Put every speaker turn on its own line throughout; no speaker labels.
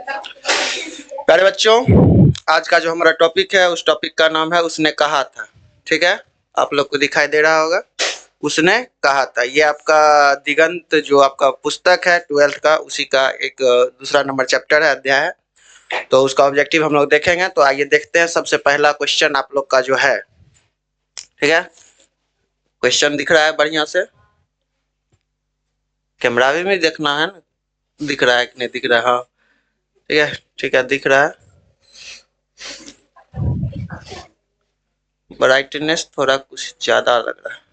प्यारे बच्चों, आज का जो हमारा टॉपिक है उस टॉपिक का नाम है उसने कहा था। ठीक है, आप लोग को दिखाई दे रहा होगा उसने कहा था। ये आपका दिगंत जो आपका पुस्तक है 12th का, उसी का एक दूसरा नंबर चैप्टर है, अध्याय है। तो उसका ऑब्जेक्टिव हम लोग देखेंगे। तो आइए देखते हैं। सबसे पहला क्वेश्चन आप लोग का जो है, ठीक है, क्वेश्चन दिख रहा है बढ़िया से, कैमरा भी देखना है ना, दिख रहा है कि नहीं दिख रहा है? हाँ ठीक है, ठीक है, दिख रहा है। ब्राइटनेस थोड़ा कुछ ज्यादा लग रहा है।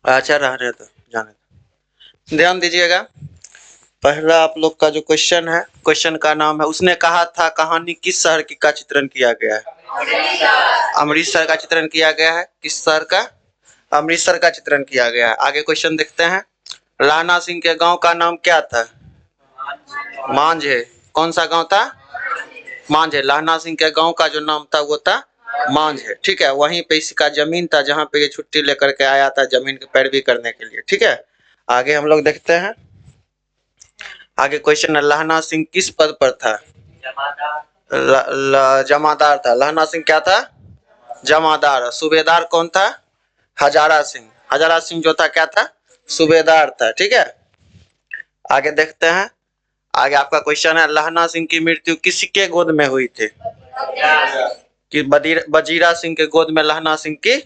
अच्छा रहने दो, जाने दो। ध्यान दीजिएगा। पहला आप लोग का जो क्वेश्चन है, क्वेश्चन का नाम है उसने कहा था। कहानी किस शहर की का चित्रण किया गया है? अमृतसर का चित्रण किया गया है। किस शहर का? अमृतसर का चित्रण किया गया है। आगे क्वेश्चन देखते हैं। लाना सिंह के गांव का नाम क्या था? मांझे। कौन सा गांव था? मांझे। लाना सिंह के गांव का जो नाम था वो था मांझे। ठीक है, वहीं पे इसका जमीन था जहां पे ये छुट्टी लेकर के आया था जमीन की पैरवी करने के लिए। ठीक है, आगे हम लोग देखते हैं। आगे क्वेश्चन है, लहना सिंह किस पद पर था? जमादार था। लहना सिंह क्या था? जमादार। सूबेदार कौन था? हजारा सिंह। हजारा सिंह जो था क्या था? सूबेदार था। ठीक है, आगे देखते हैं। आगे आपका क्वेश्चन है, लहना सिंह की मृत्यु किसके गोद में हुई थी? कि बजीरा सिंह के गोद में लहना सिंह की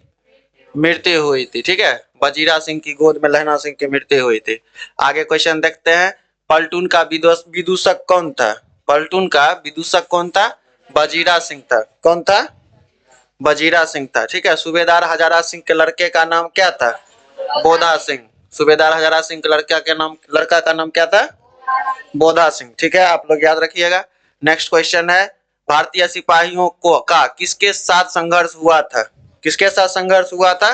मृत्यु हुई थी। ठीक है, बजीरा सिंह की गोद में लहना सिंह की मृत्यु हुई थी। आगे क्वेश्चन देखते हैं। पलटून का विदूषक कौन था? पलटून का विदूषक कौन था? बजीरा सिंह था। कौन था? बजीरा सिंह था। ठीक है, सूबेदार हजारा सिंह के लड़के का नाम क्या था? बोधा सिंह। सूबेदार हजारा सिंह के लड़का का नाम क्या था? बोधा सिंह। ठीक है, आप लोग याद रखिएगा। नेक्स्ट क्वेश्चन है, भारतीय सिपाहियों को का किसके साथ संघर्ष हुआ था? किसके साथ संघर्ष हुआ था?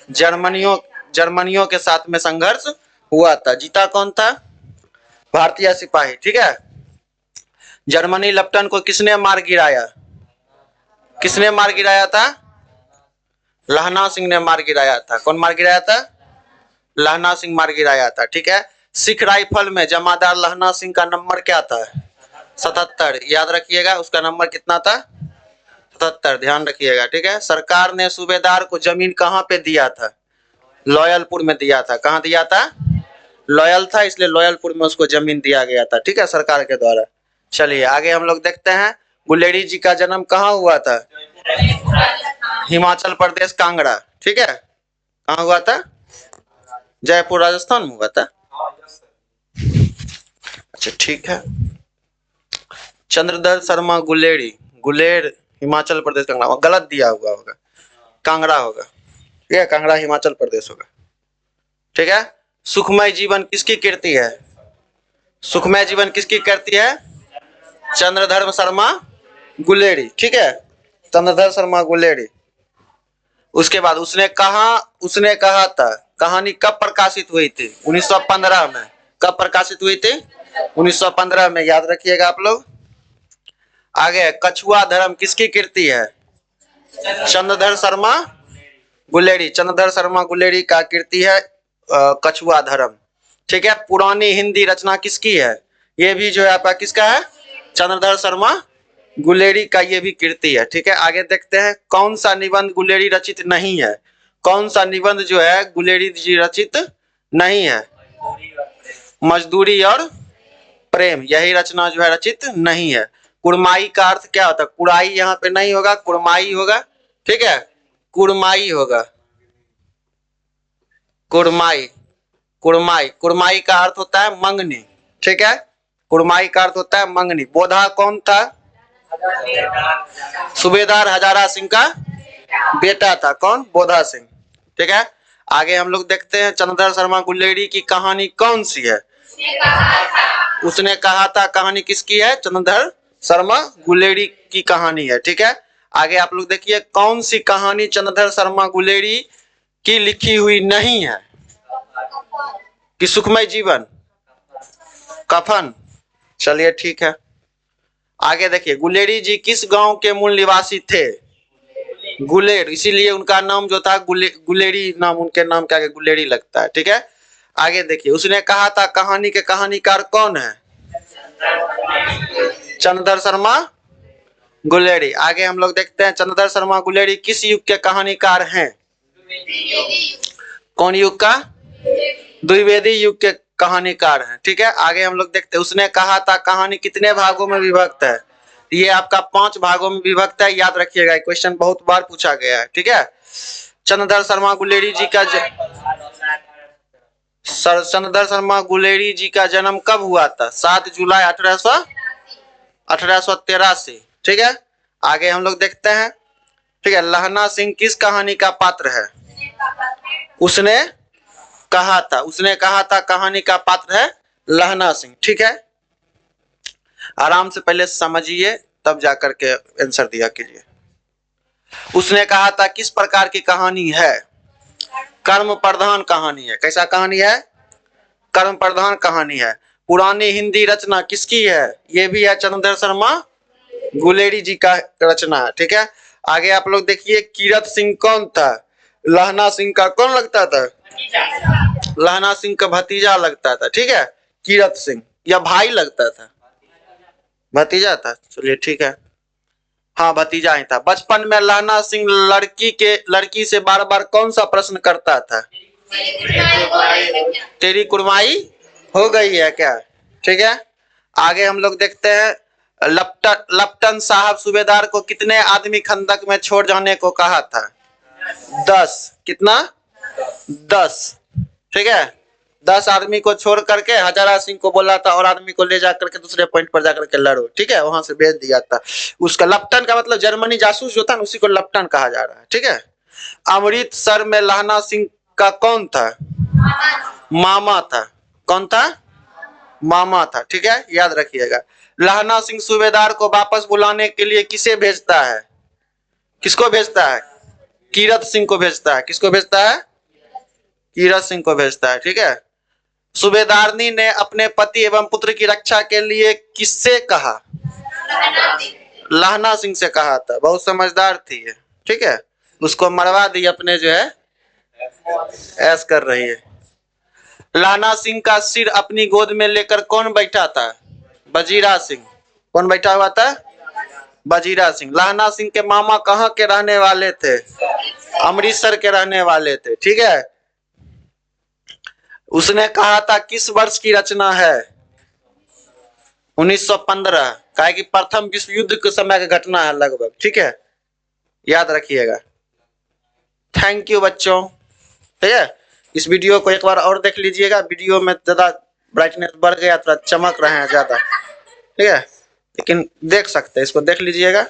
जर्मनियों के साथ में संघर्ष हुआ था। जीता कौन था? भारतीय सिपाही। ठीक है, जर्मनी लेफ्टन को किसने मार गिराया? किसने मार गिराया था? लहना सिंह ने मार गिराया था। कौन मार गिराया था? लहना सिंह मार गिराया था। ठीक है, सिख राइफल में जमादार लहना सिंह का नंबर क्या था? 77। याद रखिएगा, उसका नंबर कितना था? 77। ध्यान रखिएगा। ठीक है, सरकार ने सूबेदार को जमीन कहाँ पे दिया था? लॉयलपुर में दिया था। कहाँ दिया था? लॉयल था इसलिए लॉयलपुर में उसको जमीन दिया गया था। ठीक है, सरकार के द्वारा। चलिए आगे हम लोग देखते हैं। गुलेरी जी का जन्म कहाँ हुआ था? हिमाचल प्रदेश, कांगड़ा। ठीक है, कहाँ हुआ था? जयपुर राजस्थान में हुआ था। अच्छा ठीक है। चंद्रधर शर्मा गुलेरी, गुलेर हिमाचल प्रदेश कांगड़ा, गलत दिया हुआ होगा, कांगड़ा होगा। ठीक है, कांगड़ा हिमाचल प्रदेश होगा। ठीक है, सुखमय जीवन किसकी कीर्ति है? सुखमय जीवन किसकी कीर्ति है? चंद्रधर शर्मा गुलेरी। ठीक है, चंद्रधर शर्मा गुलेरी। उसके बाद उसने कहा था कहानी कब प्रकाशित हुई थी? 1915 में। कब प्रकाशित हुई थी? 1915 में। याद रखिएगा आप लोग। आगे, कछुआ धर्म किसकी कीर्ति है? चंद्रधर शर्मा गुलेरी। चंद्रधर शर्मा गुलेरी का कीर्ति है कछुआ धर्म। ठीक है, पुरानी हिंदी रचना किसकी है? ये भी जो है आपका किसका है? चंद्रधर शर्मा गुलेरी का ये भी कीर्ति है। ठीक है, आगे देखते हैं। कौन सा निबंध गुलेरी रचित नहीं है? कौन सा निबंध जो है गुलेरी जी रचित नहीं है? मजदूरी और प्रेम, यही रचना जो है रचित नहीं है। कुड़माई का अर्थ क्या होता है? कुड़ाई यहाँ पे नहीं होगा, कुड़माई होगा। ठीक है, कुड़माई होगा। कुड़माई, कुड़माई, कुड़माई का अर्थ होता है मंगनी। ठीक है, कुड़माई का अर्थ होता है मंगनी। बोधा कौन था? सूबेदार हजारा सिंह का बेटा था। कौन? बोधा सिंह। ठीक है, आगे हम लोग देखते हैं। चंद्रधर शर्मा गुलेरी की कहानी कौन सी है? उसने कहा था। कहानी किसकी है? चंद्रधर शर्मा गुलेरी की कहानी है। ठीक है, आगे आप लोग देखिए, कौन सी कहानी चंद्रधर शर्मा गुलेरी की लिखी हुई नहीं है? कि सुखमय जीवन, कफन। चलिए ठीक है, आगे देखिए, गुलेरी जी किस गांव के मूल निवासी थे? गुलेर, इसीलिए उनका नाम जो था गुलेरी नाम, उनके नाम के आगे गुलेरी लगता है। ठीक है, आगे देखिए, उसने कहा था कहानी के कहानीकार कौन है? चंद्रधर शर्मा गुलेरी। आगे हम लोग देखते हैं, चंद्रधर शर्मा गुलेरी किस युग के कहानीकार हैं? कौन युग का? द्विवेदी युग के कहानीकार हैं। ठीक है, आगे हम लोग देखते हैं, उसने कहा था कहानी कितने भागों में विभक्त है? ये आपका 5 भागों में विभक्त है, याद रखिएगा, क्वेश्चन बहुत बार पूछा गया है। ठीक है, चंद्रधर शर्मा गुलेरी जी का चंद्रधर शर्मा गुलेरी जी का जन्म कब हुआ था? 7 जुलाई 1883। ठीक है, आगे हम लोग देखते हैं, ठीक है, लहना सिंह किस कहानी का पात्र है? उसने कहा था कहानी का पात्र है लहना सिंह। ठीक है, आराम से पहले समझिए तब जाकर के आंसर दिया कीजिए। उसने कहा था किस प्रकार की कहानी है? कर्म प्रधान कहानी है। कैसा कहानी है? कर्म प्रधान कहानी है। पुरानी हिंदी रचना किसकी है? ये भी है चंद्रधर शर्मा गुलेरी जी का रचना है। ठीक है, आगे आप लोग देखिए, कीरत सिंह कौन था? लहना सिंह का कौन लगता था? लहना सिंह का भतीजा लगता था। ठीक है, कीरत सिंह या भाई लगता था? भतीजा था। चलिए ठीक है, हाँ भतीजा ही था। बचपन में लहना सिंह लड़की से बार बार कौन सा प्रश्न करता था? तेरी कुर्बाई हो गई है क्या? ठीक है, आगे हम लोग देखते हैं, लप्टन साहब सूबेदार को कितने आदमी खंदक में छोड़ जाने को कहा था? 10। कितना? 10। ठीक है, 10 आदमी को छोड़ करके हजारा सिंह को बोला था और आदमी को ले जाकर के दूसरे पॉइंट पर जाकर के लड़ो। ठीक है, वहां से भेज दिया था। उसका लप्टन का मतलब जर्मनी जासूस जो था ना, उसी को लप्टन कहा जा रहा है। ठीक है, अमृतसर में लहना सिंह का कौन था? मामा था। कौन था? मामा था। ठीक है, याद रखिएगा। लहना सिंह सूबेदार को वापस बुलाने के लिए किसे भेजता है? किसको भेजता है? कीरत सिंह को भेजता है। किसको भेजता है? कीरत सिंह को भेजता है। ठीक है, सूबेदारनी ने अपने पति एवं पुत्र की रक्षा के लिए किससे कहा? लहना सिंह से कहा था। बहुत समझदार थी ये। ठीक है, उसको मरवा दी, अपने जो है ऐश कर रही है। लहना सिंह का सिर अपनी गोद में लेकर कौन बैठा था? बजीरा सिंह। कौन बैठा हुआ था? बजीरा सिंह। लहना सिंह के मामा कहाँ के रहने वाले थे? अमृतसर के रहने वाले थे। ठीक है, उसने कहा था किस वर्ष की रचना है? 1915। कहा कि प्रथम विश्व युद्ध के समय की घटना है लगभग। ठीक है, याद रखिएगा। थैंक यू बच्चों। ठीक है, इस वीडियो को एक बार और देख लीजिएगा। वीडियो में ज्यादा ब्राइटनेस बढ़ गया, थोड़ा चमक रहे हैं ज्यादा। ठीक है, लेकिन देख सकते हैं, इसको देख लीजिएगा।